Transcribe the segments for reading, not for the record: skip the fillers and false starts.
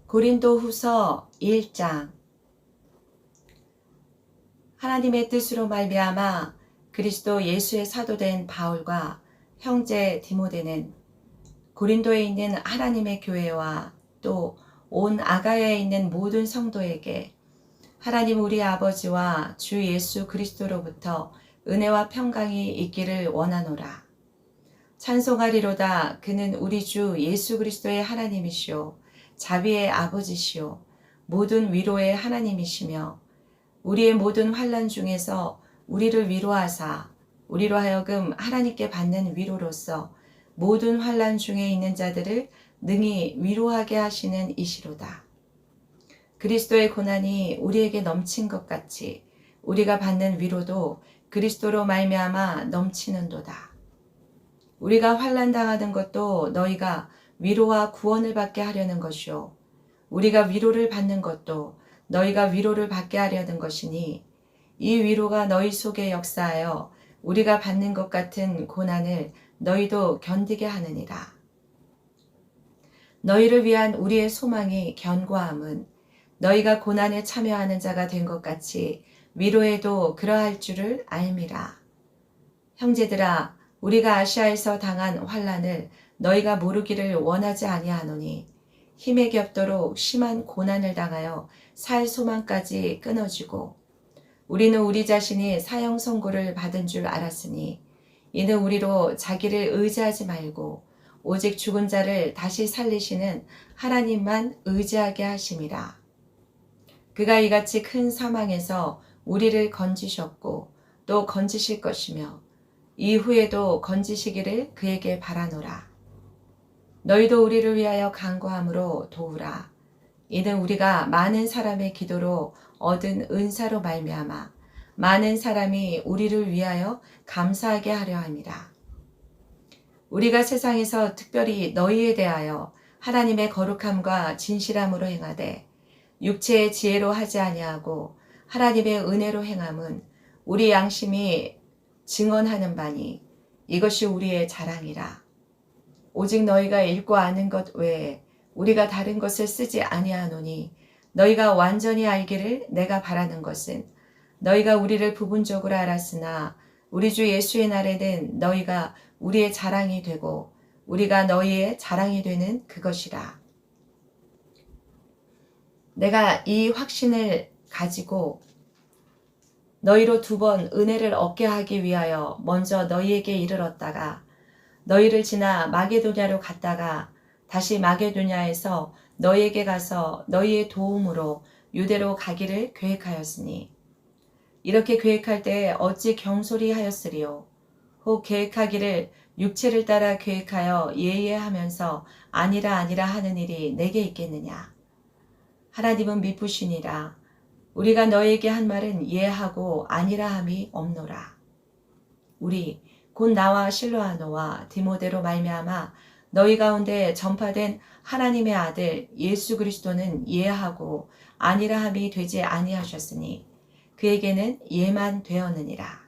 고린도후서 1장. 하나님의 뜻으로 말미암아 그리스도 예수의 사도된 바울과 형제 디모데는 고린도에 있는 하나님의 교회와 또 온 아가야에 있는 모든 성도에게 하나님 우리 아버지와 주 예수 그리스도로부터 은혜와 평강이 있기를 원하노라. 찬송하리로다. 그는 우리 주 예수 그리스도의 하나님이시오 자비의 아버지시오 모든 위로의 하나님이시며 우리의 모든 환난 중에서 우리를 위로하사 우리로 하여금 하나님께 받는 위로로서 모든 환난 중에 있는 자들을 능히 위로하게 하시는 이시로다. 그리스도의 고난이 우리에게 넘친 것 같이 우리가 받는 위로도 그리스도로 말미암아 넘치는도다. 우리가 환난 당하는 것도 너희가 위로와 구원을 받게 하려는 것이요 우리가 위로를 받는 것도 너희가 위로를 받게 하려는 것이니 이 위로가 너희 속에 역사하여 우리가 받는 것 같은 고난을 너희도 견디게 하느니라. 너희를 위한 우리의 소망이 견고함은 너희가 고난에 참여하는 자가 된 것 같이 위로에도 그러할 줄을 알미라. 형제들아, 우리가 아시아에서 당한 환난을 너희가 모르기를 원하지 아니하노니 힘에 겹도록 심한 고난을 당하여 살 소망까지 끊어지고 우리는 우리 자신이 사형 선고를 받은 줄 알았으니 이는 우리로 자기를 의지하지 말고 오직 죽은 자를 다시 살리시는 하나님만 의지하게 하심이라. 그가 이같이 큰 사망에서 우리를 건지셨고 또 건지실 것이며 이후에도 건지시기를 그에게 바라노라. 너희도 우리를 위하여 간구함으로 도우라. 이는 우리가 많은 사람의 기도로 얻은 은사로 말미암아 많은 사람이 우리를 위하여 감사하게 하려 함이라. 우리가 세상에서 특별히 너희에 대하여 하나님의 거룩함과 진실함으로 행하되 육체의 지혜로 하지 아니하고 하나님의 은혜로 행함은 우리 양심이 증언하는 바니 이것이 우리의 자랑이라. 오직 너희가 읽고 아는 것 외에 우리가 다른 것을 쓰지 아니하노니 너희가 완전히 알기를 내가 바라는 것은 너희가 우리를 부분적으로 알았으나 우리 주 예수의 날에는 너희가 우리의 자랑이 되고 우리가 너희의 자랑이 되는 그것이라. 내가 이 확신을 가지고 너희로 2번 은혜를 얻게 하기 위하여 먼저 너희에게 이르렀다가 너희를 지나 마게도냐로 갔다가 다시 마게도냐에서 너희에게 가서 너희의 도움으로 유대로 가기를 계획하였으니 이렇게 계획할 때 어찌 경솔히 하였으리요. 혹 계획하기를 육체를 따라 계획하여 예예하면서 아니라 하는 일이 내게 있겠느냐. 하나님은 미쁘시니라. 우리가 너에게 한 말은 예하고 아니라 함이 없노라. 우리 곧 나와 실로아노와 디모데로 말미암아 너희 가운데 전파된 하나님의 아들 예수 그리스도는 예하고 아니라 함이 되지 아니하셨으니 그에게는 예만 되었느니라.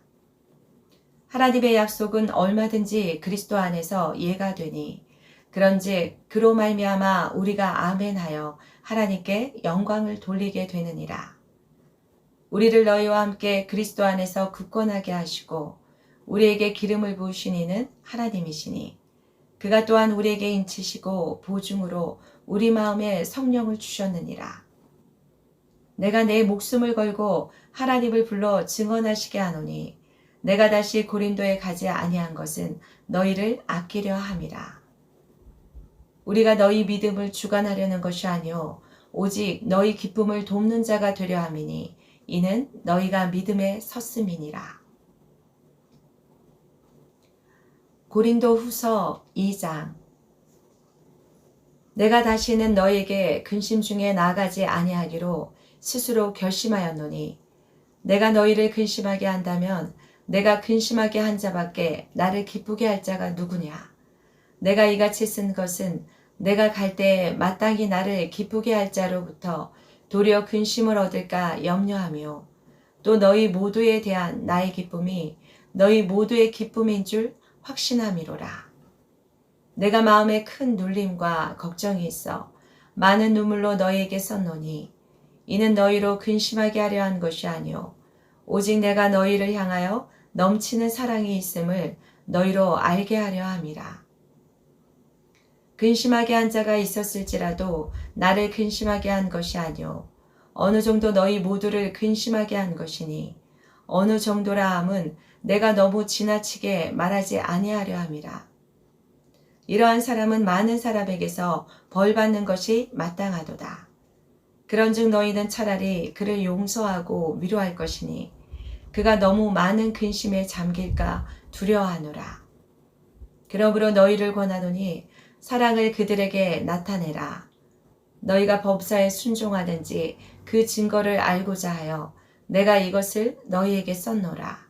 하나님의 약속은 얼마든지 그리스도 안에서 예가 되니 그런즉 그로 말미암아 우리가 아멘하여 하나님께 영광을 돌리게 되느니라. 우리를 너희와 함께 그리스도 안에서 굳건하게 하시고 우리에게 기름을 부으신 이는 하나님이시니 그가 또한 우리에게 인치시고 보증으로 우리 마음에 성령을 주셨느니라. 내가 내 목숨을 걸고 하나님을 불러 증언하시게 하노니 내가 다시 고린도에 가지 아니한 것은 너희를 아끼려 함이라. 우리가 너희 믿음을 주관하려는 것이 아니오 오직 너희 기쁨을 돕는 자가 되려 함이니 이는 너희가 믿음에 섰음이니라. 고린도후서 2장. 내가 다시는 너희에게 근심 중에 나아가지 아니하기로 스스로 결심하였노니 내가 너희를 근심하게 한다면 내가 근심하게 한 자밖에 나를 기쁘게 할 자가 누구냐. 내가 이같이 쓴 것은 내가 갈 때에 마땅히 나를 기쁘게 할 자로부터 도리어 근심을 얻을까 염려하며 또 너희 모두에 대한 나의 기쁨이 너희 모두의 기쁨인 줄 확신함이로라. 내가 마음에 큰 눌림과 걱정이 있어 많은 눈물로 너희에게 썼노니 이는 너희로 근심하게 하려 한 것이 아니요 오직 내가 너희를 향하여 넘치는 사랑이 있음을 너희로 알게 하려 함이라. 근심하게 한 자가 있었을지라도 나를 근심하게 한 것이 아니요 어느 정도 너희 모두를 근심하게 한 것이니 어느 정도라 함은 내가 너무 지나치게 말하지 아니하려 함이라. 이러한 사람은 많은 사람에게서 벌 받는 것이 마땅하도다. 그런즉 너희는 차라리 그를 용서하고 위로할 것이니 그가 너무 많은 근심에 잠길까 두려워하노라. 그러므로 너희를 권하노니 사랑을 그들에게 나타내라. 너희가 법사에 순종하든지 그 증거를 알고자 하여 내가 이것을 너희에게 썼노라.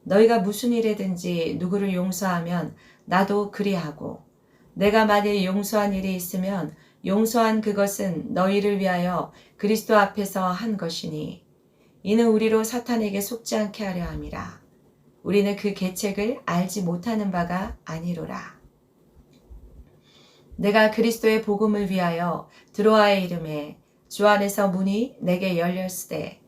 너희가 무슨 일이든지 누구를 용서하면 나도 그리하고 내가 만일 용서한 일이 있으면 용서한 그것은 너희를 위하여 그리스도 앞에서 한 것이니 이는 우리로 사탄에게 속지 않게 하려 함이라. 우리는 그 계책을 알지 못하는 바가 아니로라. 내가 그리스도의 복음을 위하여 드로아의 이름에 주 안에서 문이 내게 열렸으되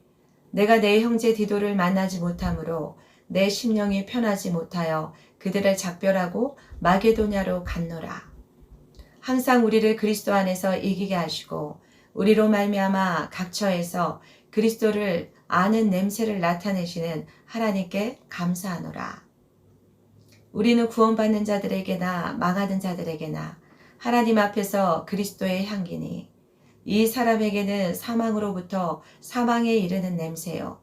내가 내 형제 디도를 만나지 못하므로 내 심령이 편하지 못하여 그들을 작별하고 마게도냐로 갔노라. 항상 우리를 그리스도 안에서 이기게 하시고 우리로 말미암아 각처에서 그리스도를 아는 냄새를 나타내시는 하나님께 감사하노라. 우리는 구원받는 자들에게나 망하는 자들에게나 하나님 앞에서 그리스도의 향기니 이 사람에게는 사망으로부터 사망에 이르는 냄새요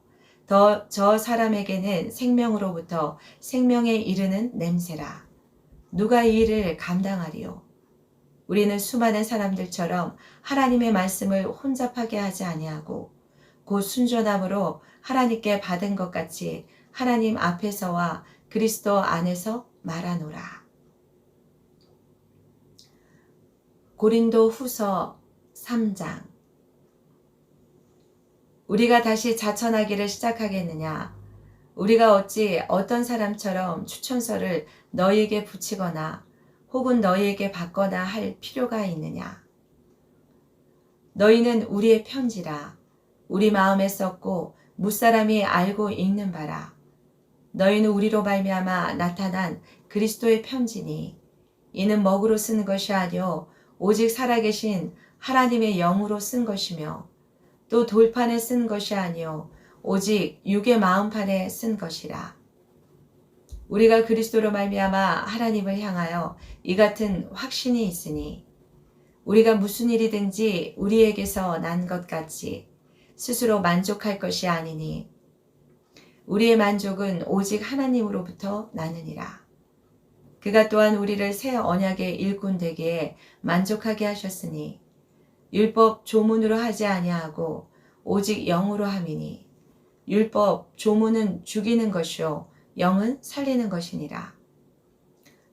저 사람에게는 생명으로부터 생명에 이르는 냄새라. 누가 이 일을 감당하리요? 우리는 수많은 사람들처럼 하나님의 말씀을 혼잡하게 하지 아니하고 곧 순전함으로 하나님께 받은 것 같이 하나님 앞에서와 그리스도 안에서 말하노라. 고린도 후서 3장. 우리가 다시 자천하기를 시작하겠느냐? 우리가 어찌 어떤 사람처럼 추천서를 너희에게 붙이거나 혹은 너희에게 받거나 할 필요가 있느냐? 너희는 우리의 편지라. 우리 마음에 썼고 무사람이 알고 읽는 바라. 너희는 우리로 말미암아 나타난 그리스도의 편지니 이는 먹으로 쓴 것이 아니요 오직 살아계신 하나님의 영으로 쓴 것이며 또 돌판에 쓴 것이 아니요 오직 육의 마음판에 쓴 것이라. 우리가 그리스도로 말미암아 하나님을 향하여 이 같은 확신이 있으니 우리가 무슨 일이든지 우리에게서 난 것 같이 스스로 만족할 것이 아니니 우리의 만족은 오직 하나님으로부터 나느니라. 그가 또한 우리를 새 언약의 일꾼 되기에 만족하게 하셨으니 율법 조문으로 하지 아니하고 오직 영으로 함이니 율법 조문은 죽이는 것이요 영은 살리는 것이니라.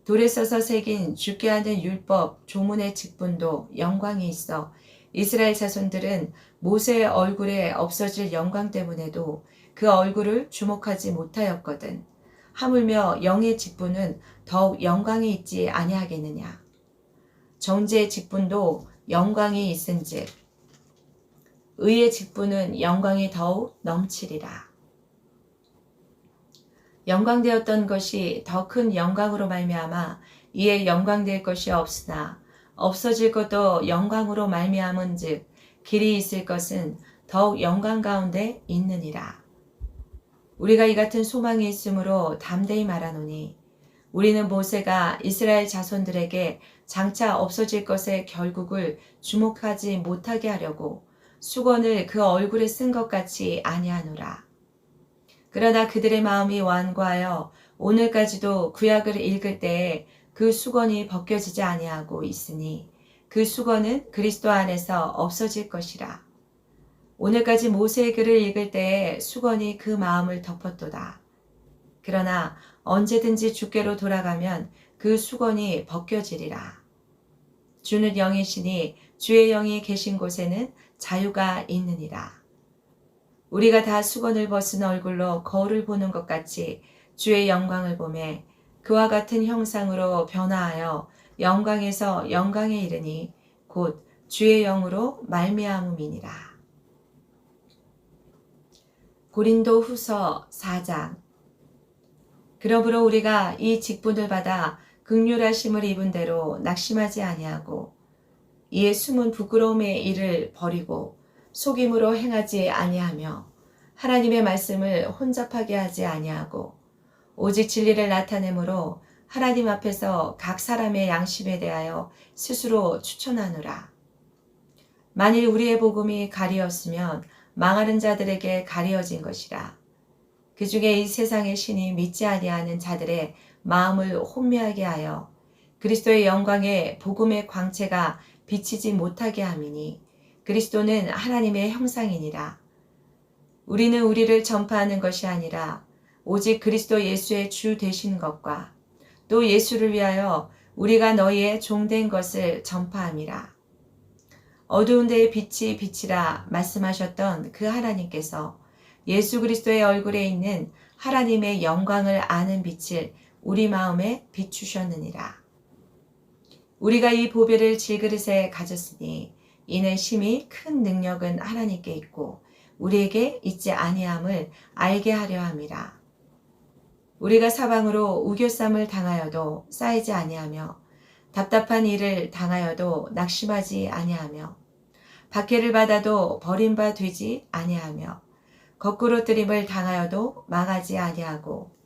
돌에 써서 새긴 죽게 하는 율법 조문의 직분도 영광이 있어 이스라엘 자손들은 모세의 얼굴에 없어질 영광 때문에도 그 얼굴을 주목하지 못하였거든. 하물며 영의 직분은 더욱 영광이 있지 아니하겠느냐. 정죄의 직분도 영광이 있은즉 의의 직분은 영광이 더욱 넘치리라. 영광되었던 것이 더 큰 영광으로 말미암아 이에 영광될 것이 없으나 없어질 것도 영광으로 말미암은즉 길이 있을 것은 더욱 영광 가운데 있느니라. 우리가 이 같은 소망이 있으므로 담대히 말하노니 우리는 모세가 이스라엘 자손들에게 장차 없어질 것의 결국을 주목하지 못하게 하려고 수건을 그 얼굴에 쓴 것 같이 아니하노라. 그러나 그들의 마음이 완고하여 오늘까지도 구약을 읽을 때에 그 수건이 벗겨지지 아니하고 있으니 그 수건은 그리스도 안에서 없어질 것이라. 오늘까지 모세의 글을 읽을 때에 수건이 그 마음을 덮었도다. 그러나 언제든지 주께로 돌아가면 그 수건이 벗겨지리라. 주는 영이시니 주의 영이 계신 곳에는 자유가 있느니라. 우리가 다 수건을 벗은 얼굴로 거울을 보는 것 같이 주의 영광을 보매 그와 같은 형상으로 변화하여 영광에서 영광에 이르니 곧 주의 영으로 말미암음이니라. 고린도 후서 4장. 그러므로 우리가 이 직분을 받아 긍휼하심을 입은 대로 낙심하지 아니하고 이에 숨은 부끄러움의 일을 버리고 속임으로 행하지 아니하며 하나님의 말씀을 혼잡하게 하지 아니하고 오직 진리를 나타내므로 하나님 앞에서 각 사람의 양심에 대하여 스스로 추천하노라. 만일 우리의 복음이 가리었으면 망하는 자들에게 가리어진 것이라. 그 중에 이 세상의 신이 믿지 아니하는 자들의 마음을 혼미하게 하여 그리스도의 영광의 복음의 광채가 비치지 못하게 함이니 그리스도는 하나님의 형상이니라. 우리는 우리를 전파하는 것이 아니라 오직 그리스도 예수의 주 되신 것과 또 예수를 위하여 우리가 너희의 종된 것을 전파함이라. 어두운 데에 빛이 비치라 말씀하셨던 그 하나님께서 예수 그리스도의 얼굴에 있는 하나님의 영광을 아는 빛을 우리 마음에 비추셨느니라. 우리가 이 보배를 질그릇에 가졌으니 이는 심히 큰 능력은 하나님께 있고 우리에게 있지 아니함을 알게 하려 함이라. 우리가 사방으로 우겨쌈을 당하여도 쌓이지 아니하며 답답한 일을 당하여도 낙심하지 아니하며 박해를 받아도 버림바 되지 아니하며 거꾸로 뜨림을 당하여도 망하지 아니하고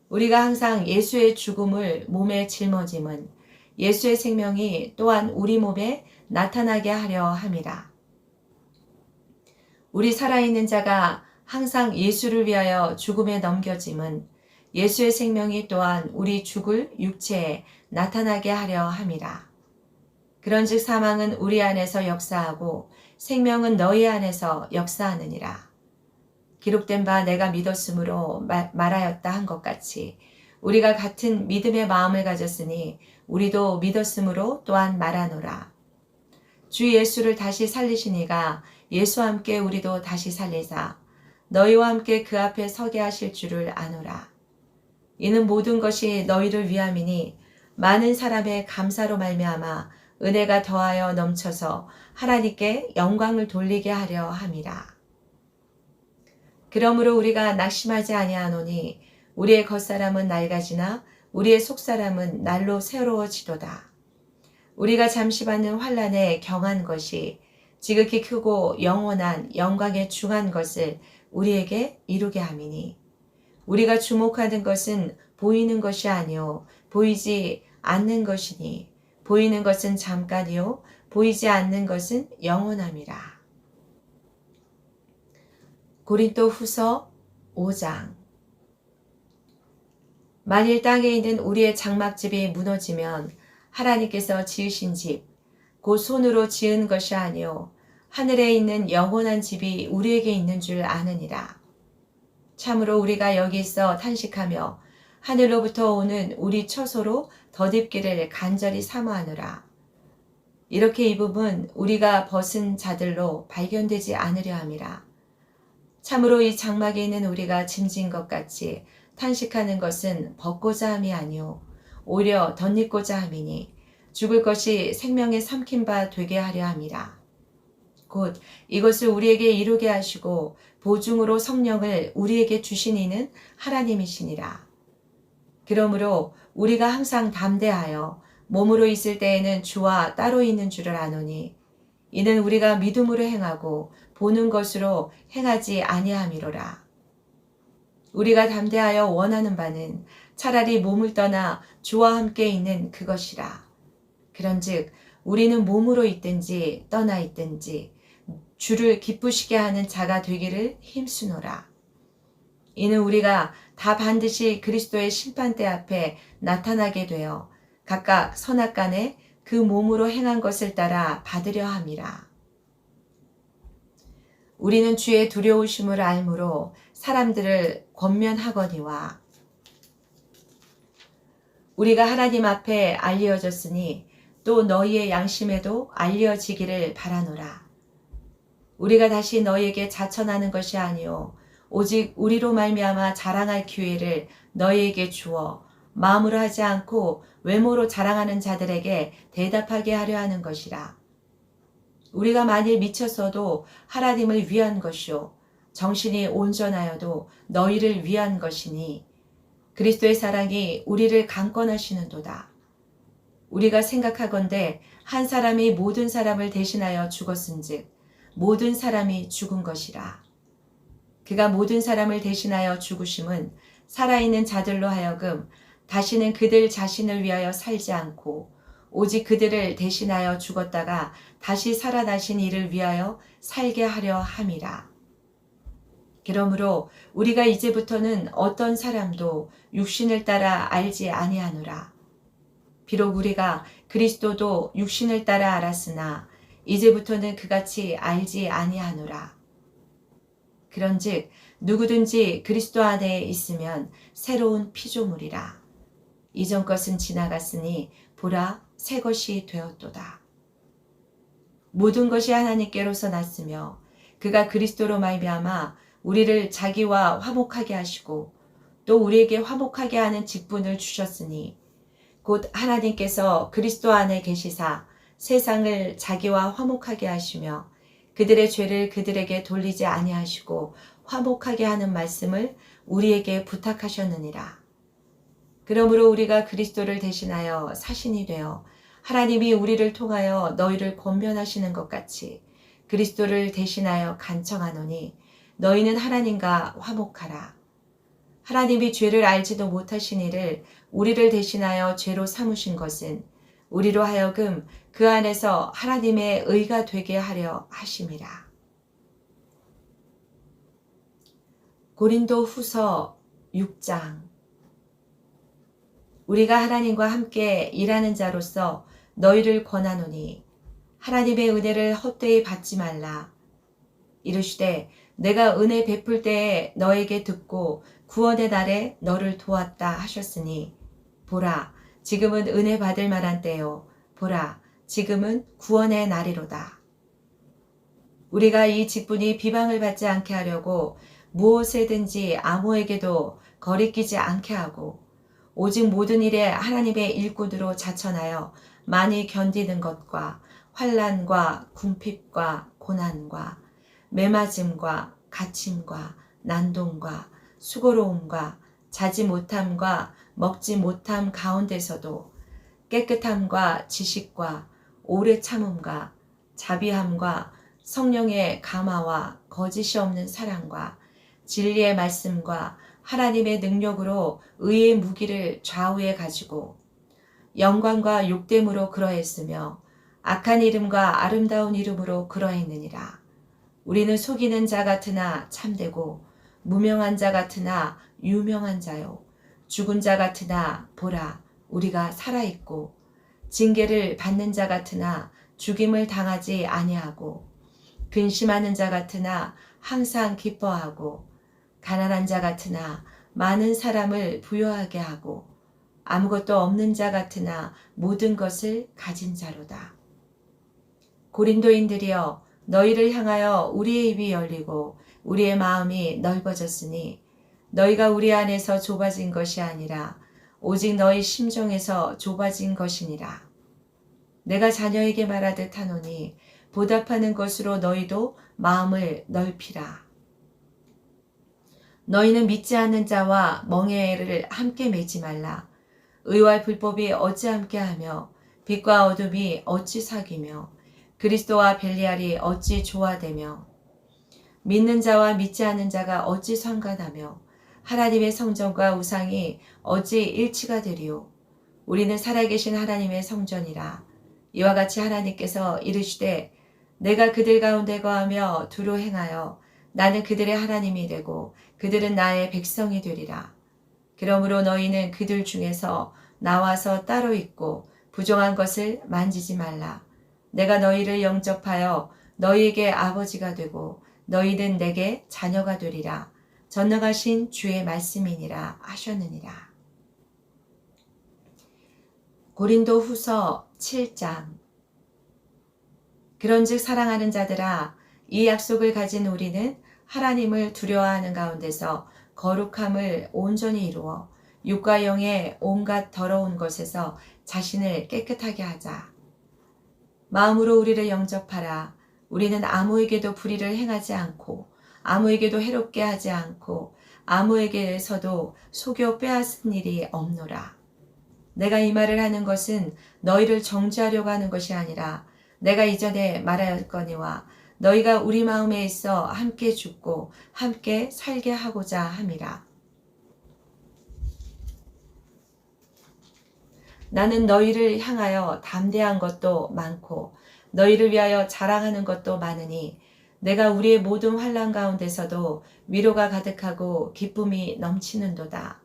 우리가 항상 예수의 죽음을 몸에 짊어짐은 예수의 생명이 또한 우리 몸에 나타나게 하려 함이라. 우리 살아있는 자가 항상 예수를 위하여 죽음에 넘겨짐은 예수의 생명이 또한 우리 죽을 육체에 나타나게 하려 함이라. 그런즉 사망은 우리 안에서 역사하고 생명은 너희 안에서 역사하느니라. 기록된 바 내가 믿었으므로 말하였다 한 것 같이 우리가 같은 믿음의 마음을 가졌으니 우리도 믿었으므로 또한 말하노라. 주 예수를 다시 살리신 이가 예수와 함께 우리도 다시 살리사 너희와 함께 그 앞에 서게 하실 줄을 아노라. 이는 모든 것이 너희를 위함이니 많은 사람의 감사로 말미암아 은혜가 더하여 넘쳐서 하나님께 영광을 돌리게 하려 함이라. 그러므로 우리가 낙심하지 아니하노니 우리의 겉사람은 낡아지나 우리의 속사람은 날로 새로워지도다. 우리가 잠시 받는 환난에 경한 것이 지극히 크고 영원한 영광에 중한 것을 우리에게 이루게 함이니 우리가 주목하는 것은 보이는 것이 아니요 보이지 않는 것이니 보이는 것은 잠깐이요 보이지 않는 것은 영원함이라. 고린도 후서 5장. 만일 땅에 있는 우리의 장막집이 무너지면 하나님께서 지으신 집, 곧 손으로 지은 것이 아니요 하늘에 있는 영원한 집이 우리에게 있는 줄 아느니라. 참으로 우리가 여기 있어 탄식하며 하늘로부터 오는 우리 처소로 덧입기를 간절히 사모하노라. 이렇게 입음은 우리가 벗은 자들로 발견되지 않으려 함이라. 참으로 이 장막에 있는 우리가 짐진 것 같이 탄식하는 것은 벗고자 함이 아니오 오히려 덧입고자 함이니 죽을 것이 생명에 삼킨 바 되게 하려 함이라. 곧 이것을 우리에게 이루게 하시고 보증으로 성령을 우리에게 주신 이는 하나님이시니라. 그러므로 우리가 항상 담대하여 몸으로 있을 때에는 주와 따로 있는 줄을 아노니 이는 우리가 믿음으로 행하고 보는 것으로 행하지 아니함이로라. 우리가 담대하여 원하는 바는 차라리 몸을 떠나 주와 함께 있는 그것이라. 그런즉 우리는 몸으로 있든지 떠나 있든지 주를 기쁘시게 하는 자가 되기를 힘쓰노라. 이는 우리가 다 반드시 그리스도의 심판대 앞에 나타나게 되어 각각 선악간에 그 몸으로 행한 것을 따라 받으려 함이라. 우리는 주의 두려우심을 알므로 사람들을 권면하거니와 우리가 하나님 앞에 알려졌으니 또 너희의 양심에도 알려지기를 바라노라. 우리가 다시 너희에게 자천하는 것이 아니요 오직 우리로 말미암아 자랑할 기회를 너희에게 주어 마음으로 하지 않고 외모로 자랑하는 자들에게 대답하게 하려 하는 것이라. 우리가 만일 미쳤어도 하나님을 위한 것이요 정신이 온전하여도 너희를 위한 것이니 그리스도의 사랑이 우리를 강권하시는도다. 우리가 생각하건대 한 사람이 모든 사람을 대신하여 죽었은즉 모든 사람이 죽은 것이라. 그가 모든 사람을 대신하여 죽으심은 살아있는 자들로 하여금 다시는 그들 자신을 위하여 살지 않고 오직 그들을 대신하여 죽었다가 다시 살아나신 이를 위하여 살게 하려 함이라. 그러므로 우리가 이제부터는 어떤 사람도 육신을 따라 알지 아니하노라. 비록 우리가 그리스도도 육신을 따라 알았으나 이제부터는 그같이 알지 아니하노라. 그런즉 누구든지 그리스도 안에 있으면 새로운 피조물이라. 이전 것은 지나갔으니 보라 새 것이 되었도다. 모든 것이 하나님께로서 났으며 그가 그리스도로 말미암아 우리를 자기와 화목하게 하시고 또 우리에게 화목하게 하는 직분을 주셨으니 곧 하나님께서 그리스도 안에 계시사 세상을 자기와 화목하게 하시며 그들의 죄를 그들에게 돌리지 아니하시고 화목하게 하는 말씀을 우리에게 부탁하셨느니라. 그러므로 우리가 그리스도를 대신하여 사신이 되어 하나님이 우리를 통하여 너희를 권면하시는 것 같이 그리스도를 대신하여 간청하노니 너희는 하나님과 화목하라. 하나님이 죄를 알지도 못하신 이를 우리를 대신하여 죄로 삼으신 것은 우리로 하여금 그 안에서 하나님의 의가 되게 하려 하심이라. 고린도 후서 6장. 우리가 하나님과 함께 일하는 자로서 너희를 권하노니 하나님의 은혜를 헛되이 받지 말라. 이르시되 내가 은혜 베풀 때에 너에게 듣고 구원의 날에 너를 도왔다 하셨으니 보라 지금은 은혜 받을 만한 때요 보라 지금은 구원의 날이로다. 우리가 이 직분이 비방을 받지 않게 하려고 무엇에든지 아무에게도 거리끼지 않게 하고 오직 모든 일에 하나님의 일꾼으로 자천하여 많이 견디는 것과 환난과 궁핍과 고난과 매맞음과 갇힘과 난동과 수고로움과 자지 못함과 먹지 못함 가운데서도 깨끗함과 지식과 오래 참음과 자비함과 성령의 감화와 거짓이 없는 사랑과 진리의 말씀과 하나님의 능력으로 의의 무기를 좌우에 가지고 영광과 욕됨으로 그러했으며 악한 이름과 아름다운 이름으로 그러했느니라. 우리는 속이는 자 같으나 참되고 무명한 자 같으나 유명한 자요 죽은 자 같으나 보라 우리가 살아있고 징계를 받는 자 같으나 죽임을 당하지 아니하고 근심하는 자 같으나 항상 기뻐하고 가난한 자 같으나 많은 사람을 부요하게 하고 아무것도 없는 자 같으나 모든 것을 가진 자로다. 고린도인들이여 너희를 향하여 우리의 입이 열리고 우리의 마음이 넓어졌으니 너희가 우리 안에서 좁아진 것이 아니라 오직 너희 심정에서 좁아진 것이니라. 내가 자녀에게 말하듯 하노니 보답하는 것으로 너희도 마음을 넓히라. 너희는 믿지 않는 자와 멍에를 함께 매지 말라. 의와 불법이 어찌 함께하며 빛과 어둠이 어찌 사귀며 그리스도와 벨리알이 어찌 조화되며 믿는 자와 믿지 않는 자가 어찌 상관하며 하나님의 성전과 우상이 어찌 일치가 되리요. 우리는 살아계신 하나님의 성전이라. 이와 같이 하나님께서 이르시되 내가 그들 가운데 거하며 두루 행하여 나는 그들의 하나님이 되고 그들은 나의 백성이 되리라. 그러므로 너희는 그들 중에서 나와서 따로 있고 부정한 것을 만지지 말라. 내가 너희를 영접하여 너희에게 아버지가 되고 너희는 내게 자녀가 되리라. 전능하신 주의 말씀이니라 하셨느니라. 고린도 후서 7장. 그런즉 사랑하는 자들아 이 약속을 가진 우리는 하나님을 두려워하는 가운데서 거룩함을 온전히 이루어 육과 영의 온갖 더러운 것에서 자신을 깨끗하게 하자. 마음으로 우리를 영접하라. 우리는 아무에게도 불의를 행하지 않고 아무에게도 해롭게 하지 않고 아무에게서도 속여 빼앗은 일이 없노라. 내가 이 말을 하는 것은 너희를 정죄하려고 하는 것이 아니라 내가 이전에 말하였거니와 너희가 우리 마음에 있어 함께 죽고 함께 살게 하고자 함이라. 나는 너희를 향하여 담대한 것도 많고 너희를 위하여 자랑하는 것도 많으니 내가 우리의 모든 환난 가운데서도 위로가 가득하고 기쁨이 넘치는도다.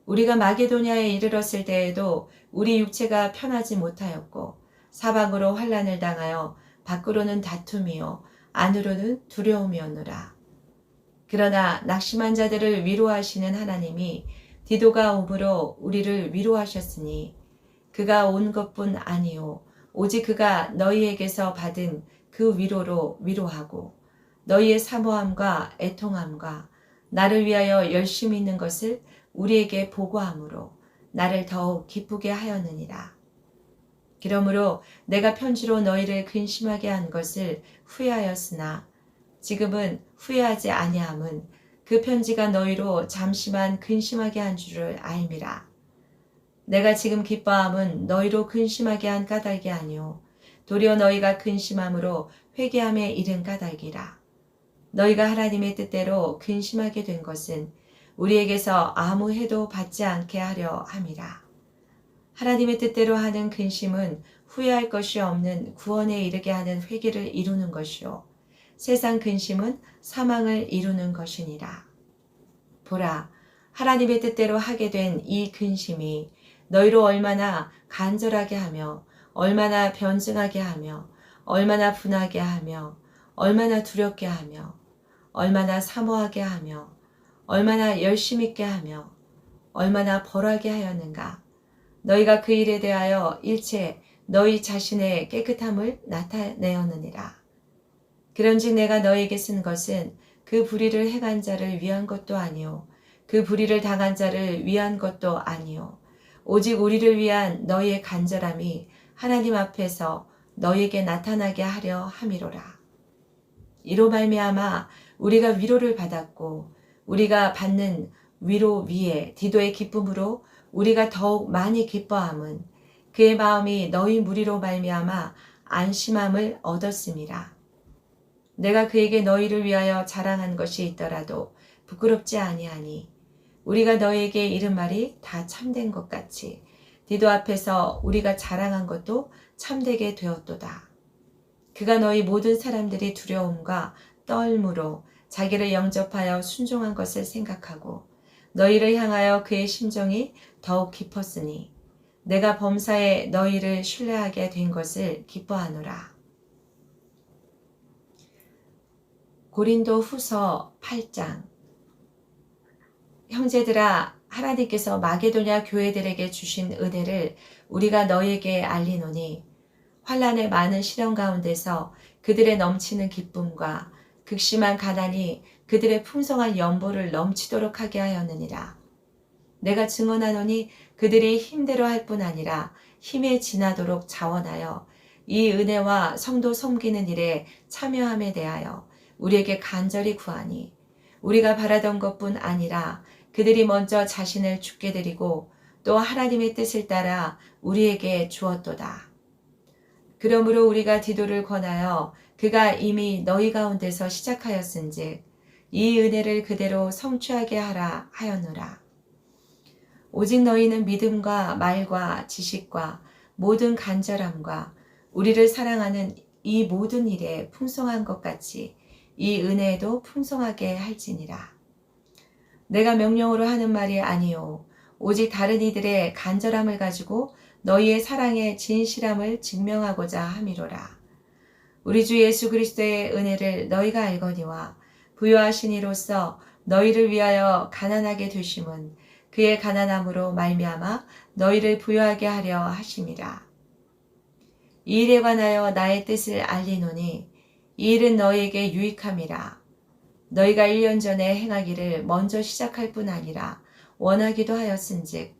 우리가 마게도냐에 이르렀을 때에도 우리 육체가 편하지 못하였고 사방으로 환난을 당하여 밖으로는 다툼이요 안으로는 두려움이었노라. 그러나 낙심한 자들을 위로하시는 하나님이 디도가 오므로 우리를 위로하셨으니 그가 온 것뿐 아니요 오직 그가 너희에게서 받은 그 위로로 위로하고 너희의 사모함과 애통함과 나를 위하여 열심히 있는 것을 우리에게 보고함으로 나를 더욱 기쁘게 하였느니라. 그러므로 내가 편지로 너희를 근심하게 한 것을 후회하였으나 지금은 후회하지 아니함은 그 편지가 너희로 잠시만 근심하게 한 줄을 알미라. 내가 지금 기뻐함은 너희로 근심하게 한 까닭이 아니오 도리어 너희가 근심함으로 회개함에 이른 까닭이라. 너희가 하나님의 뜻대로 근심하게 된 것은 우리에게서 아무 해도 받지 않게 하려 함이라. 하나님의 뜻대로 하는 근심은 후회할 것이 없는 구원에 이르게 하는 회개를 이루는 것이요 세상 근심은 사망을 이루는 것이니라. 보라, 하나님의 뜻대로 하게 된 이 근심이 너희로 얼마나 간절하게 하며 얼마나 변증하게 하며 얼마나 분하게 하며 얼마나 두렵게 하며 얼마나 사모하게 하며 얼마나 열심 있게 하며 얼마나 벌하게 하였는가. 너희가 그 일에 대하여 일체 너희 자신의 깨끗함을 나타내었느니라. 그런즉 내가 너희에게 쓴 것은 그 불의를 행한 자를 위한 것도 아니요 그 불의를 당한 자를 위한 것도 아니요 오직 우리를 위한 너희의 간절함이 하나님 앞에서 너희에게 나타나게 하려 함이로라. 이로 말미암아 우리가 위로를 받았고 우리가 받는 위로 위에 디도의 기쁨으로 우리가 더욱 많이 기뻐함은 그의 마음이 너희 무리로 말미암아 안심함을 얻었음이라. 내가 그에게 너희를 위하여 자랑한 것이 있더라도 부끄럽지 아니하니 우리가 너희에게 이른 말이 다 참된 것 같이 디도 앞에서 우리가 자랑한 것도 참되게 되었도다. 그가 너희 모든 사람들이 두려움과 떨므로 자기를 영접하여 순종한 것을 생각하고 너희를 향하여 그의 심정이 더욱 깊었으니 내가 범사에 너희를 신뢰하게 된 것을 기뻐하노라. 고린도 후서 8장. 형제들아, 하나님께서 마게도냐 교회들에게 주신 은혜를 우리가 너희에게 알리노니 환난의 많은 시련 가운데서 그들의 넘치는 기쁨과 극심한 가난이 그들의 풍성한 연보를 넘치도록 하게 하였느니라. 내가 증언하노니 그들이 힘대로 할 뿐 아니라 힘에 지나도록 자원하여 이 은혜와 성도 섬기는 일에 참여함에 대하여 우리에게 간절히 구하니 우리가 바라던 것뿐 아니라 그들이 먼저 자신을 죽게 드리고 또 하나님의 뜻을 따라 우리에게 주었도다. 그러므로 우리가 디도를 권하여 그가 이미 너희 가운데서 시작하였은즉 이 은혜를 그대로 성취하게 하라 하였노라. 오직 너희는 믿음과 말과 지식과 모든 간절함과 우리를 사랑하는 이 모든 일에 풍성한 것 같이 이 은혜에도 풍성하게 할지니라. 내가 명령으로 하는 말이 아니요 오직 다른 이들의 간절함을 가지고 너희의 사랑의 진실함을 증명하고자 함이로라. 우리 주 예수 그리스도의 은혜를 너희가 알거니와 부요하신 이로써 너희를 위하여 가난하게 되심은 그의 가난함으로 말미암아 너희를 부요하게 하려 하심이라. 이 일에 관하여 나의 뜻을 알리노니 이 일은 너희에게 유익함이라. 너희가 1년 전에 행하기를 먼저 시작할 뿐 아니라 원하기도 하였은즉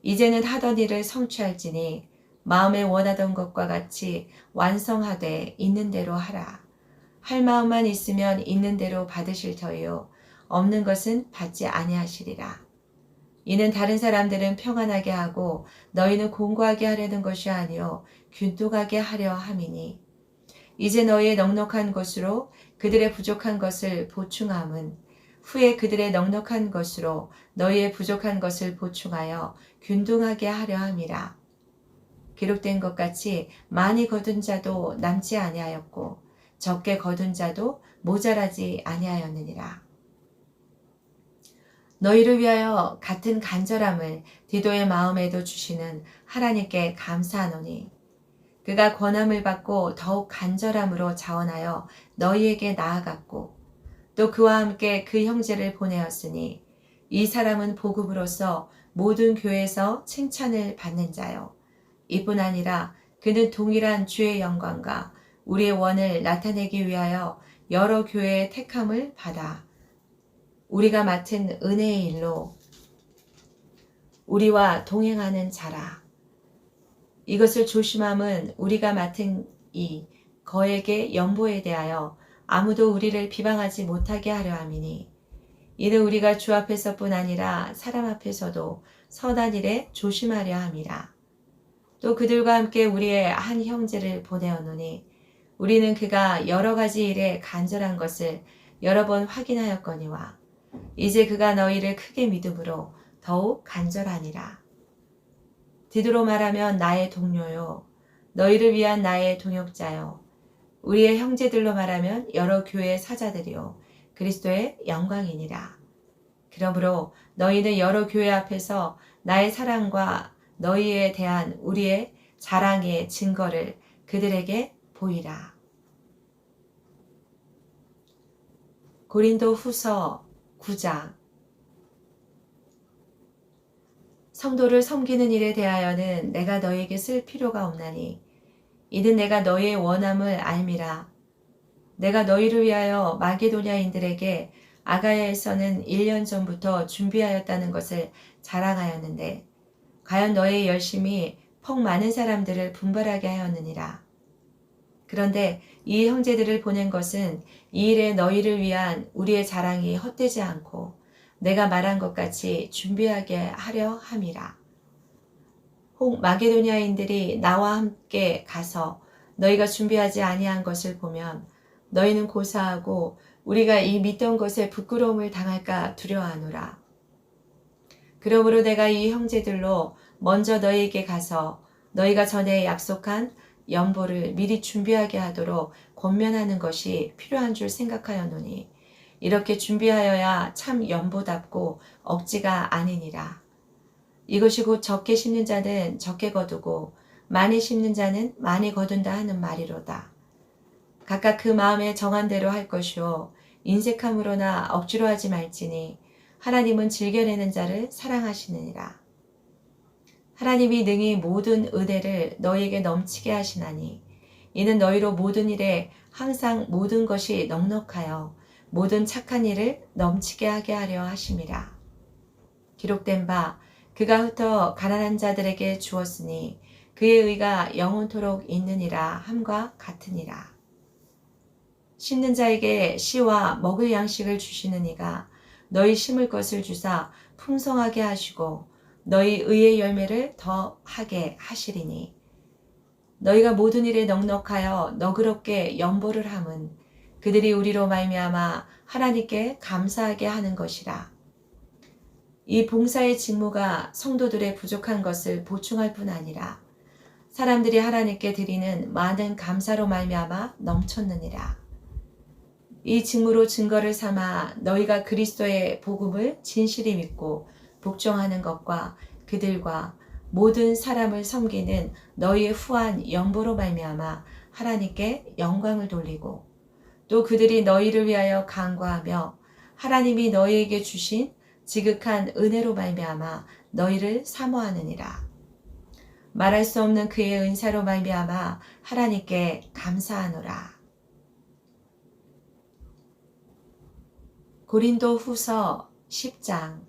이제는 하던 일을 성취할지니 마음에 원하던 것과 같이 완성하되 있는 대로 하라. 할 마음만 있으면 있는 대로 받으실 터이요 없는 것은 받지 아니하시리라. 이는 다른 사람들은 평안하게 하고 너희는 공고하게 하려는 것이 아니요 균등하게 하려 함이니 이제 너희의 넉넉한 것으로 그들의 부족한 것을 보충함은 후에 그들의 넉넉한 것으로 너희의 부족한 것을 보충하여 균등하게 하려 함이라. 기록된 것 같이 많이 거둔 자도 남지 아니하였고 적게 거둔 자도 모자라지 아니하였느니라. 너희를 위하여 같은 간절함을 디도의 마음에도 주시는 하나님께 감사하노니 그가 권함을 받고 더욱 간절함으로 자원하여 너희에게 나아갔고 또 그와 함께 그 형제를 보내었으니 이 사람은 복음으로써 모든 교회에서 칭찬을 받는 자요. 이뿐 아니라 그는 동일한 주의 영광과 우리의 원을 나타내기 위하여 여러 교회의 택함을 받아 우리가 맡은 은혜의 일로 우리와 동행하는 자라. 이것을 조심함은 우리가 맡은 이 거액의 연보에 대하여 아무도 우리를 비방하지 못하게 하려 함이니 이는 우리가 주 앞에서뿐 아니라 사람 앞에서도 선한 일에 조심하려 함이라. 또 그들과 함께 우리의 한 형제를 보내었노니 우리는 그가 여러 가지 일에 간절한 것을 여러 번 확인하였거니와 이제 그가 너희를 크게 믿음으로 더욱 간절하니라. 디도로 말하면 나의 동료요 너희를 위한 나의 동역자요 우리의 형제들로 말하면 여러 교회의 사자들이요 그리스도의 영광이니라. 그러므로 너희는 여러 교회 앞에서 나의 사랑과 너희에 대한 우리의 자랑의 증거를 그들에게 보이라. 고린도 후서 9장. 성도를 섬기는 일에 대하여는 내가 너희에게 쓸 필요가 없나니 이는 내가 너희의 원함을 알미라. 내가 너희를 위하여 마게도냐인들에게 아가야에서는 1년 전부터 준비하였다는 것을 자랑하였는데 과연 너희의 열심이 퍽 많은 사람들을 분발하게 하였느니라. 그런데 이 형제들을 보낸 것은 이 일에 너희를 위한 우리의 자랑이 헛되지 않고 내가 말한 것 같이 준비하게 하려 함이라. 혹 마게도냐인들이 나와 함께 가서 너희가 준비하지 아니한 것을 보면 너희는 고사하고 우리가 이 믿던 것에 부끄러움을 당할까 두려워하노라. 그러므로 내가 이 형제들로 먼저 너희에게 가서 너희가 전에 약속한 연보를 미리 준비하게 하도록 권면하는 것이 필요한 줄 생각하였노니 이렇게 준비하여야 참 연보답고 억지가 아니니라. 이것이 곧 적게 심는 자는 적게 거두고 많이 심는 자는 많이 거둔다 하는 말이로다. 각각 그 마음에 정한 대로 할 것이요 인색함으로나 억지로 하지 말지니 하나님은 즐겨내는 자를 사랑하시느니라. 하나님이 능히 모든 은혜를 너희에게 넘치게 하시나니 이는 너희로 모든 일에 항상 모든 것이 넉넉하여 모든 착한 일을 넘치게 하게 하려 하심이라. 기록된 바 그가 흩어 가난한 자들에게 주었으니 그의 의가 영원토록 있느니라 함과 같으니라. 심는 자에게 씨와 먹을 양식을 주시는 이가 너희 심을 것을 주사 풍성하게 하시고 너희 의의 열매를 더하게 하시리니 너희가 모든 일에 넉넉하여 너그럽게 연보를 함은 그들이 우리로 말미암아 하나님께 감사하게 하는 것이라. 이 봉사의 직무가 성도들의 부족한 것을 보충할 뿐 아니라 사람들이 하나님께 드리는 많은 감사로 말미암아 넘쳤느니라. 이 직무로 증거를 삼아 너희가 그리스도의 복음을 진실히 믿고 복종하는 것과 그들과 모든 사람을 섬기는 너희의 후한 연보로 말미암아 하나님께 영광을 돌리고 또 그들이 너희를 위하여 간구하며 하나님이 너희에게 주신 지극한 은혜로 말미암아 너희를 사모하느니라. 말할 수 없는 그의 은사로 말미암아 하나님께 감사하노라. 고린도 후서 10장.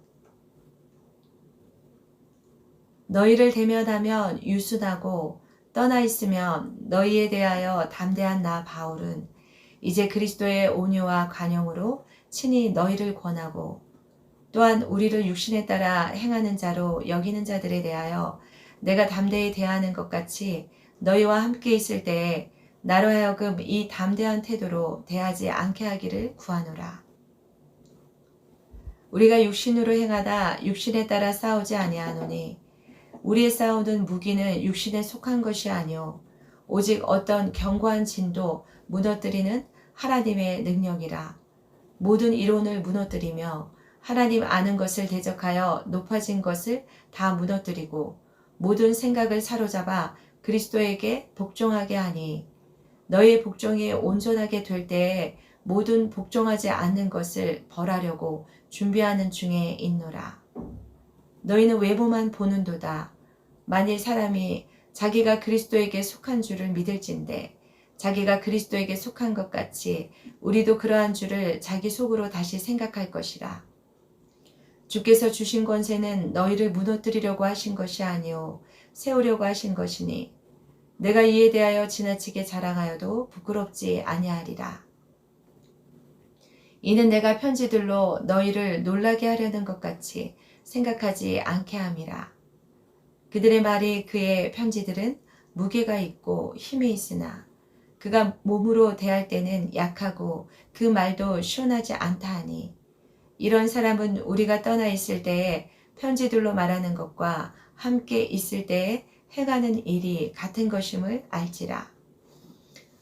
너희를 대면하면 유순하고 떠나 있으면 너희에 대하여 담대한 나 바울은 이제 그리스도의 온유와 관용으로 친히 너희를 권하고 또한 우리를 육신에 따라 행하는 자로 여기는 자들에 대하여 내가 담대히 대하는 것 같이 너희와 함께 있을 때에 나로 하여금 이 담대한 태도로 대하지 않게 하기를 구하노라. 우리가 육신으로 행하다 육신에 따라 싸우지 아니하노니 우리의 싸우는 무기는 육신에 속한 것이 아니오 오직 어떤 견고한 진도 무너뜨리는 하나님의 능력이라. 모든 이론을 무너뜨리며 하나님 아는 것을 대적하여 높아진 것을 다 무너뜨리고 모든 생각을 사로잡아 그리스도에게 복종하게 하니 너희의 복종이 온전하게 될 때에 모든 복종하지 않는 것을 벌하려고 준비하는 중에 있노라. 너희는 외모만 보는도다. 만일 사람이 자기가 그리스도에게 속한 줄을 믿을진대 자기가 그리스도에게 속한 것 같이 우리도 그러한 줄을 자기 속으로 다시 생각할 것이라. 주께서 주신 권세는 너희를 무너뜨리려고 하신 것이 아니오 세우려고 하신 것이니 내가 이에 대하여 지나치게 자랑하여도 부끄럽지 아니하리라. 이는 내가 편지들로 너희를 놀라게 하려는 것 같이 생각하지 않게 함이라. 그들의 말이 그의 편지들은 무게가 있고 힘이 있으나 그가 몸으로 대할 때는 약하고 그 말도 시원하지 않다 하니 이런 사람은 우리가 떠나 있을 때에 편지들로 말하는 것과 함께 있을 때에 행하는 일이 같은 것임을 알지라.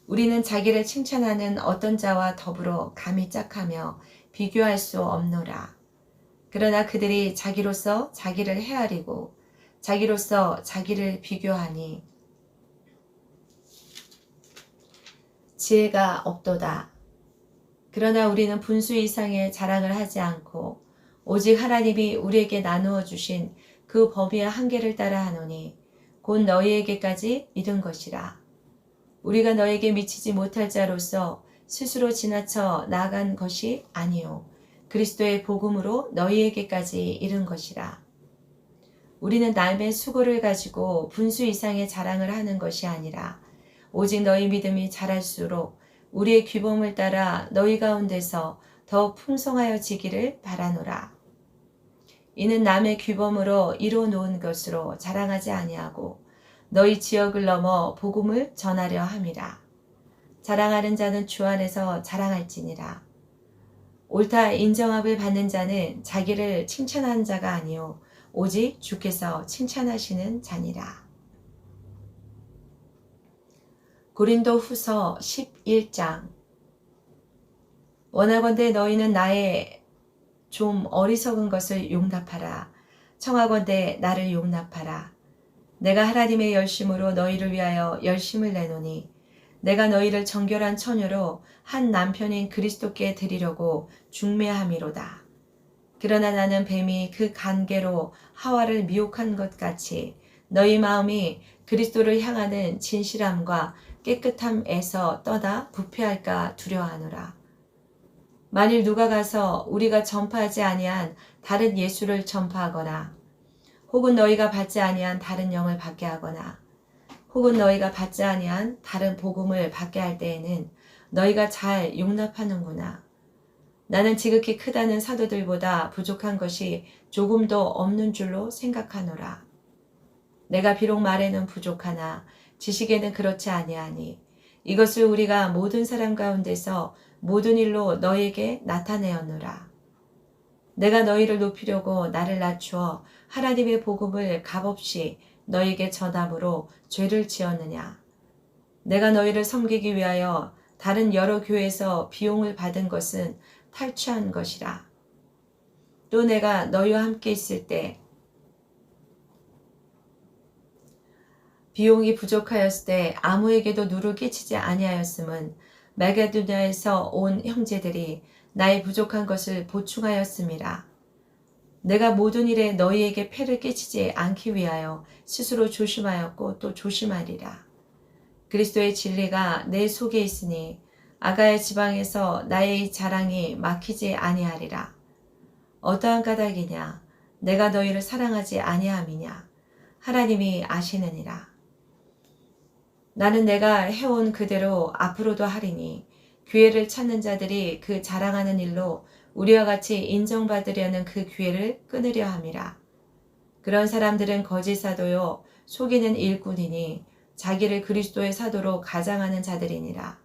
우리는 자기를 칭찬하는 어떤 자와 더불어 감히 짝하며 비교할 수 없노라. 그러나 그들이 자기로서 자기를 헤아리고 자기로서 자기를 비교하니 지혜가 없도다. 그러나 우리는 분수 이상의 자랑을 하지 않고 오직 하나님이 우리에게 나누어 주신 그 범위의 한계를 따라 하노니 곧 너희에게까지 이른 것이라. 우리가 너에게 미치지 못할 자로서 스스로 지나쳐 나간 것이 아니요 그리스도의 복음으로 너희에게까지 이른 것이라. 우리는 남의 수고를 가지고 분수 이상의 자랑을 하는 것이 아니라 오직 너희 믿음이 자랄수록 우리의 규범을 따라 너희 가운데서 더욱 풍성하여지기를 바라노라. 이는 남의 규범으로 이루어 놓은 것으로 자랑하지 아니하고 너희 지역을 넘어 복음을 전하려 함이라. 자랑하는 자는 주 안에서 자랑할지니라. 옳다 인정함을 받는 자는 자기를 칭찬하는 자가 아니요 오직 주께서 칭찬하시는 자니라. 고린도 후서 11장. 원하건대 너희는 나의 좀 어리석은 것을 용납하라. 청하건대 나를 용납하라. 내가 하나님의 열심으로 너희를 위하여 열심을 내노니 내가 너희를 정결한 처녀로 한 남편인 그리스도께 드리려고 중매함이로다. 그러나 나는 뱀이 그 간계로 하와를 미혹한 것 같이 너희 마음이 그리스도를 향하는 진실함과 깨끗함에서 떠나 부패할까 두려워하노라. 만일 누가 가서 우리가 전파하지 아니한 다른 예수를 전파하거나 혹은 너희가 받지 아니한 다른 영을 받게 하거나 혹은 너희가 받지 아니한 다른 복음을 받게 할 때에는 너희가 잘 용납하는구나. 나는 지극히 크다는 사도들보다 부족한 것이 조금도 없는 줄로 생각하노라. 내가 비록 말에는 부족하나 지식에는 그렇지 아니하니 이것을 우리가 모든 사람 가운데서 모든 일로 너희에게 나타내었노라. 내가 너희를 높이려고 나를 낮추어 하나님의 복음을 값없이 너희에게 전함으로 죄를 지었느냐. 내가 너희를 섬기기 위하여 다른 여러 교회에서 비용을 받은 것은 탈취한 것이라. 또 내가 너희와 함께 있을 때 비용이 부족하였을 때 아무에게도 누를 끼치지 아니하였음은 마게도냐에서 온 형제들이 나의 부족한 것을 보충하였음이라. 내가 모든 일에 너희에게 폐를 끼치지 않기 위하여 스스로 조심하였고 또 조심하리라. 그리스도의 진리가 내 속에 있으니 아가야 지방에서 나의 이 자랑이 막히지 아니하리라. 어떠한 까닭이냐? 내가 너희를 사랑하지 아니함이냐? 하나님이 아시느니라. 나는 내가 해온 그대로 앞으로도 하리니 기회를 찾는 자들이 그 자랑하는 일로 우리와 같이 인정받으려는 그 기회를 끊으려 함이라. 그런 사람들은 거짓 사도요 속이는 일꾼이니 자기를 그리스도의 사도로 가장하는 자들이니라.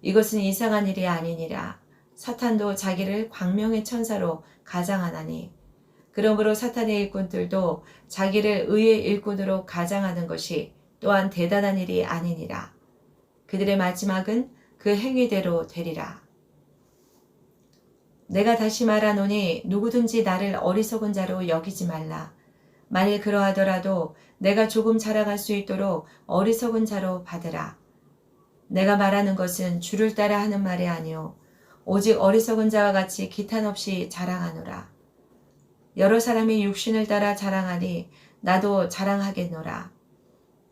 이것은 이상한 일이 아니니라. 사탄도 자기를 광명의 천사로 가장하나니 그러므로 사탄의 일꾼들도 자기를 의의 일꾼으로 가장하는 것이 또한 대단한 일이 아니니라. 그들의 마지막은 그 행위대로 되리라. 내가 다시 말하노니 누구든지 나를 어리석은 자로 여기지 말라. 만일 그러하더라도 내가 조금 자랑할 수 있도록 어리석은 자로 받으라. 내가 말하는 것은 주를 따라 하는 말이 아니오 오직 어리석은 자와 같이 기탄 없이 자랑하노라. 여러 사람이 육신을 따라 자랑하니 나도 자랑하겠노라.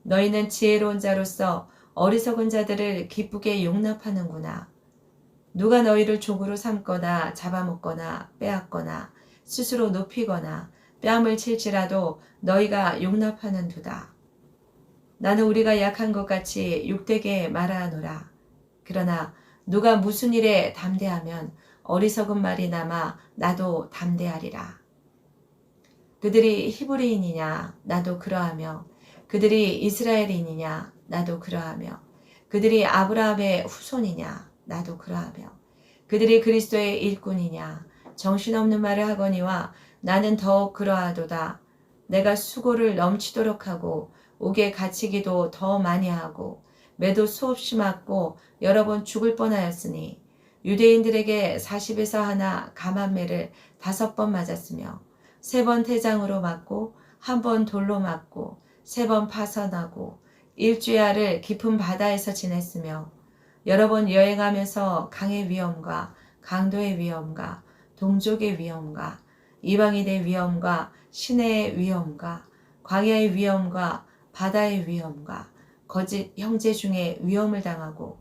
너희는 지혜로운 자로서 어리석은 자들을 기쁘게 용납하는구나. 누가 너희를 종으로 삼거나 잡아먹거나 빼앗거나 스스로 높이거나 뺨을 칠지라도 너희가 용납하는 두다. 나는 우리가 약한 것 같이 육되게 말하노라. 그러나 누가 무슨 일에 담대하면 어리석은 말이 남아 나도 담대하리라. 그들이 히브리인이냐 나도 그러하며 그들이 이스라엘인이냐 나도 그러하며 그들이 아브라함의 후손이냐 나도 그러하며 그들이 그리스도의 일꾼이냐 정신없는 말을 하거니와 나는 더욱 그러하도다. 내가 수고를 넘치도록 하고 옥에 갇히기도 더 많이 하고 매도 수없이 맞고 여러 번 죽을 뻔하였으니 유대인들에게 40에서 하나 감한매를 5번 맞았으며 3번 태장으로 맞고 1번 돌로 맞고 3번 파선하고 일주야를 깊은 바다에서 지냈으며 여러 번 여행하면서 강의 위험과 강도의 위험과 동족의 위험과 이방인의 위험과 시내의 위험과 광야의 위험과 바다의 위험과 거짓 형제 중에 위험을 당하고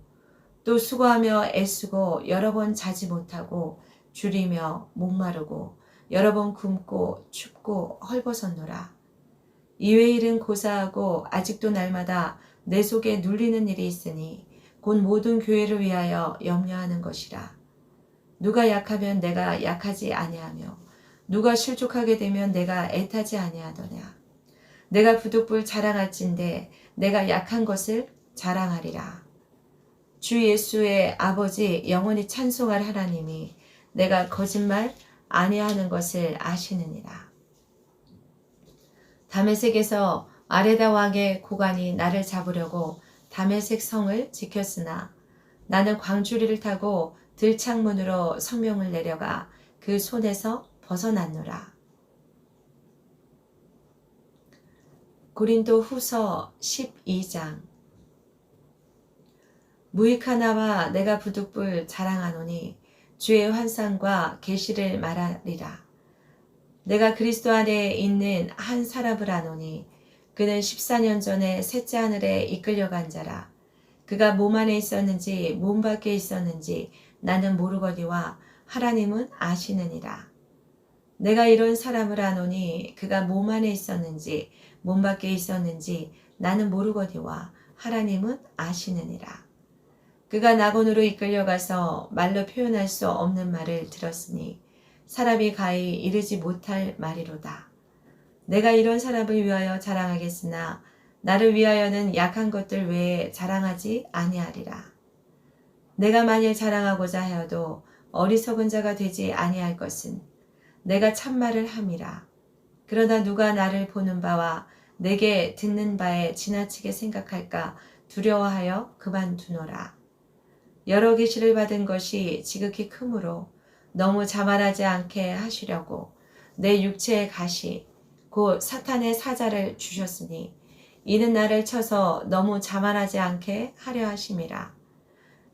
또 수고하며 애쓰고 여러 번 자지 못하고 줄이며 목마르고 여러 번 굶고 춥고 헐벗었노라. 이외의 일은 고사하고 아직도 날마다 내 속에 눌리는 일이 있으니 곧 모든 교회를 위하여 염려하는 것이라. 누가 약하면 내가 약하지 아니하며 누가 실족하게 되면 내가 애타지 아니하더냐. 내가 부득불 자랑할진대 내가 약한 것을 자랑하리라. 주 예수의 아버지 영원히 찬송할 하나님이 내가 거짓말 아니하는 것을 아시느니라. 다메섹에서 아레다 왕의 고관이 나를 잡으려고 다메섹 성을 지켰으나 나는 광주리를 타고 들창문으로 성명을 내려가 그 손에서 벗어났노라. 고린도 후서 12장. 무익하나와 내가 부득불 자랑하노니 주의 환상과 계시를 말하리라. 내가 그리스도 안에 있는 한 사람을 아노니 그는 14년 전에 셋째 하늘에 이끌려간 자라. 그가 몸 안에 있었는지 몸 밖에 있었는지 나는 모르거니와 하나님은 아시느니라. 내가 이런 사람을 아노니 그가 몸 안에 있었는지 몸 밖에 있었는지 나는 모르거니와 하나님은 아시느니라. 그가 낙원으로 이끌려가서 말로 표현할 수 없는 말을 들었으니 사람이 가히 이르지 못할 말이로다. 내가 이런 사람을 위하여 자랑하겠으나 나를 위하여는 약한 것들 외에 자랑하지 아니하리라. 내가 만일 자랑하고자 하여도 어리석은 자가 되지 아니할 것은 내가 참말을 함이라. 그러나 누가 나를 보는 바와 내게 듣는 바에 지나치게 생각할까 두려워하여 그만두노라. 여러 계시를 받은 것이 지극히 크므로 너무 자만하지 않게 하시려고 내 육체의 가시 곧 사탄의 사자를 주셨으니 이는 나를 쳐서 너무 자만하지 않게 하려 하심이라.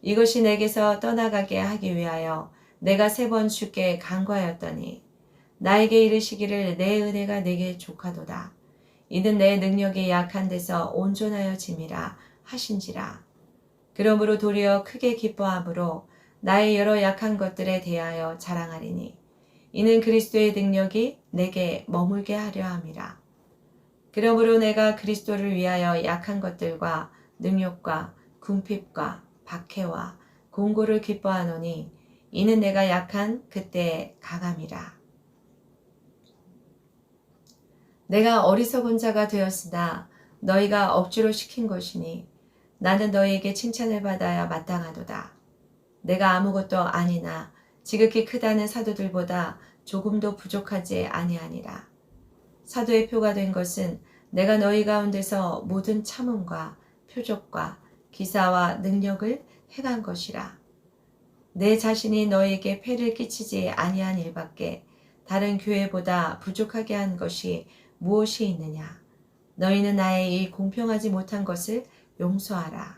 이것이 내게서 떠나가게 하기 위하여 내가 3번 주께 간구하였더니 나에게 이르시기를 내 은혜가 내게 족하도다. 이는 내 능력이 약한 데서 온전하여 짐이라 하신지라. 그러므로 도리어 크게 기뻐함으로 나의 여러 약한 것들에 대하여 자랑하리니 이는 그리스도의 능력이 내게 머물게 하려 함이라. 그러므로 내가 그리스도를 위하여 약한 것들과 능욕과 궁핍과 박해와 공고를 기뻐하노니 이는 내가 약한 그때의 강함이라. 내가 어리석은 자가 되었으나 너희가 억지로 시킨 것이니 나는 너희에게 칭찬을 받아야 마땅하도다. 내가 아무것도 아니나 지극히 크다는 사도들보다 조금도 부족하지 아니하니라. 사도의 표가 된 것은 내가 너희 가운데서 모든 참음과 표적과 기사와 능력을 행한 것이라. 내 자신이 너희에게 폐를 끼치지 아니한 일밖에 다른 교회보다 부족하게 한 것이 무엇이 있느냐. 너희는 나의 이 공평하지 못한 것을 용서하라.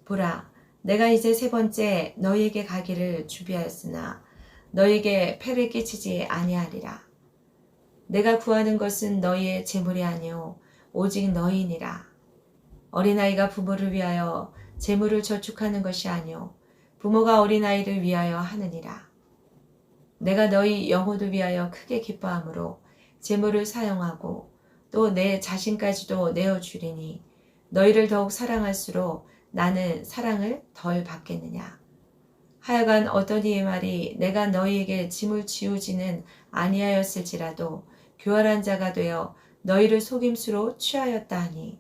보라, 내가 이제 세 번째 너희에게 가기를 준비하였으나 너희에게 폐를 끼치지 아니하리라. 내가 구하는 것은 너희의 재물이 아니오 오직 너희니라. 어린아이가 부모를 위하여 재물을 저축하는 것이 아니오 부모가 어린아이를 위하여 하느니라. 내가 너희 영혼을 위하여 크게 기뻐함으로 재물을 사용하고 또 내 자신까지도 내어주리니 너희를 더욱 사랑할수록 나는 사랑을 덜 받겠느냐. 하여간 어떤 이의 말이 내가 너희에게 짐을 지우지는 아니하였을지라도 교활한 자가 되어 너희를 속임수로 취하였다 하니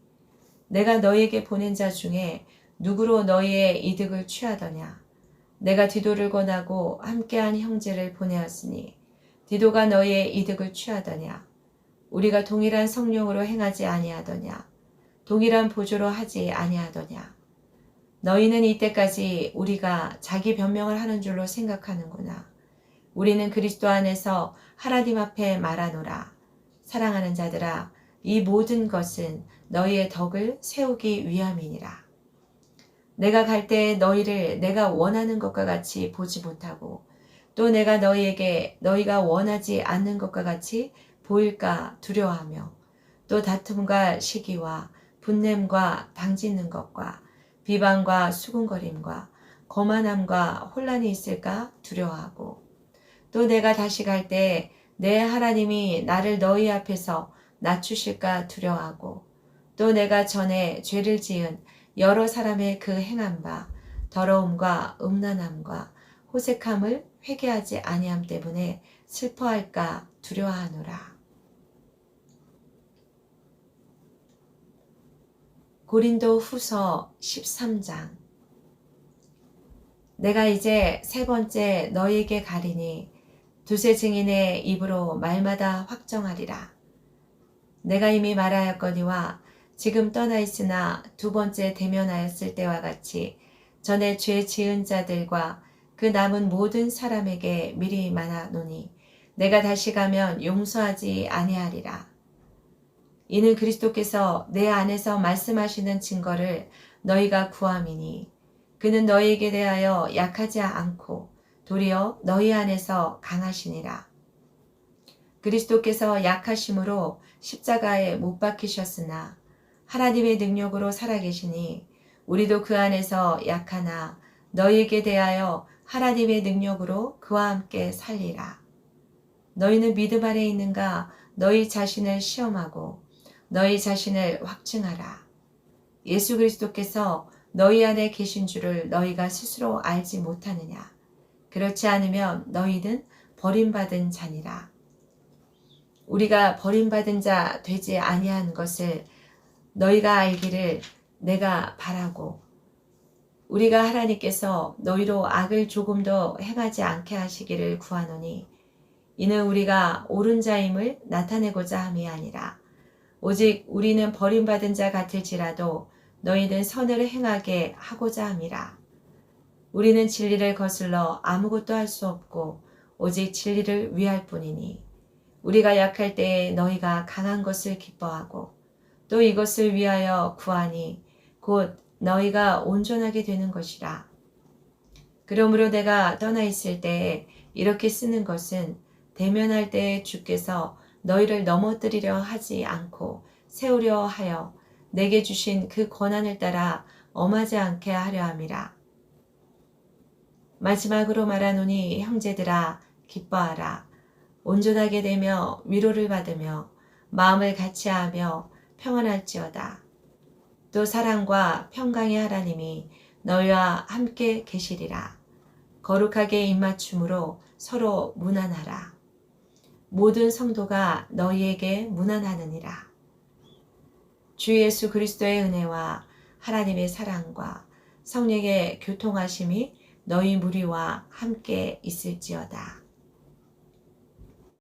내가 너희에게 보낸 자 중에 누구로 너희의 이득을 취하더냐. 내가 디도를 권하고 함께한 형제를 보내었으니 디도가 너희의 이득을 취하더냐. 우리가 동일한 성령으로 행하지 아니하더냐. 동일한 보조로 하지 아니하더냐. 너희는 이때까지 우리가 자기 변명을 하는 줄로 생각하는구나. 우리는 그리스도 안에서 하나님 앞에 말하노라. 사랑하는 자들아, 이 모든 것은 너희의 덕을 세우기 위함이니라. 내가 갈 때에 너희를 내가 원하는 것과 같이 보지 못하고 또 내가 너희에게 너희가 원하지 않는 것과 같이 보일까 두려워하며 또 다툼과 시기와 분냄과 당짓는 것과 비방과 수군거림과 거만함과 혼란이 있을까 두려워하고 또 내가 다시 갈 때 내 하나님이 나를 너희 앞에서 낮추실까 두려워하고 또 내가 전에 죄를 지은 여러 사람의 그 행한 바 더러움과 음란함과 호색함을 회개하지 아니함 때문에 슬퍼할까 두려워하노라. 고린도 후서 13장. 내가 이제 세 번째 너희에게 가리니 두세 증인의 입으로 말마다 확정하리라. 내가 이미 말하였거니와 지금 떠나 있으나 두 번째 대면하였을 때와 같이 전에 죄 지은 자들과 그 남은 모든 사람에게 미리 말하노니 내가 다시 가면 용서하지 아니하리라. 이는 그리스도께서 내 안에서 말씀하시는 증거를 너희가 구함이니 그는 너희에게 대하여 약하지 않고 도리어 너희 안에서 강하시니라. 그리스도께서 약하심으로 십자가에 못 박히셨으나 하나님의 능력으로 살아계시니 우리도 그 안에서 약하나 너희에게 대하여 하나님의 능력으로 그와 함께 살리라. 너희는 믿음 아래 있는가 너희 자신을 시험하고 너희 자신을 확증하라. 예수 그리스도께서 너희 안에 계신 줄을 너희가 스스로 알지 못하느냐. 그렇지 않으면 너희는 버림받은 자니라. 우리가 버림받은 자 되지 아니한 것을 너희가 알기를 내가 바라고 우리가 하나님께서 너희로 악을 조금도 행하지 않게 하시기를 구하노니 이는 우리가 옳은 자임을 나타내고자 함이 아니라 오직 우리는 버림받은 자 같을지라도 너희는 선을 행하게 하고자 함이라. 우리는 진리를 거슬러 아무것도 할 수 없고 오직 진리를 위할 뿐이니 우리가 약할 때에 너희가 강한 것을 기뻐하고 또 이것을 위하여 구하니 곧 너희가 온전하게 되는 것이라. 그러므로 내가 떠나 있을 때에 이렇게 쓰는 것은 대면할 때에 주께서 너희를 넘어뜨리려 하지 않고 세우려 하여 내게 주신 그 권한을 따라 엄하지 않게 하려 함이라. 마지막으로 말하노니 형제들아 기뻐하라. 온전하게 되며 위로를 받으며 마음을 같이하며 평안할지어다. 또 사랑과 평강의 하나님이 너희와 함께 계시리라. 거룩하게 입맞춤으로 서로 문안하라. 모든 성도가 너희에게 문안하느니라. 주 예수 그리스도의 은혜와 하나님의 사랑과 성령의 교통하심이 너희 무리와 함께 있을지어다.